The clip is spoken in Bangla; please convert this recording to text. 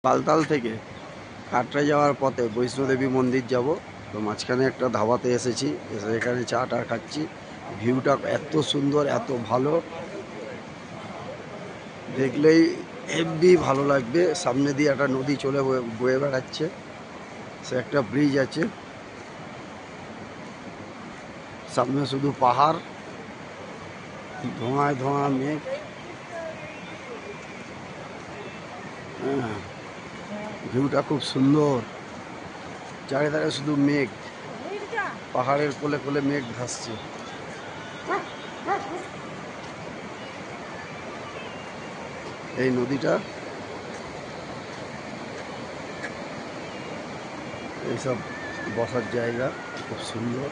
বালতাল থেকে কাটরা যাওয়ার পথে বৈষ্ণোদেবী মন্দির যাব। তো মাঝখানে একটা ধাবাতে এসেছি, এসে এখানে চা টা খাচ্ছি। ভিউটা এত সুন্দর, এত ভালো, দেখলেই হেব্বি ভালো লাগবে। সামনে দিয়ে একটা নদী চলে বয়ে বেড়াচ্ছে, সে একটা ব্রিজ আছে, সামনে শুধু পাহাড়, ধোঁয়ায় ধোঁয়া মেঘ। হ্যাঁ, ভিউটা খুব সুন্দর, চারিধারে শুধু মেঘ, পাহাড়ের কোলে কোলে মেঘ ভাসছে। এই নদীটা, এইসব বসার জায়গা খুব সুন্দর।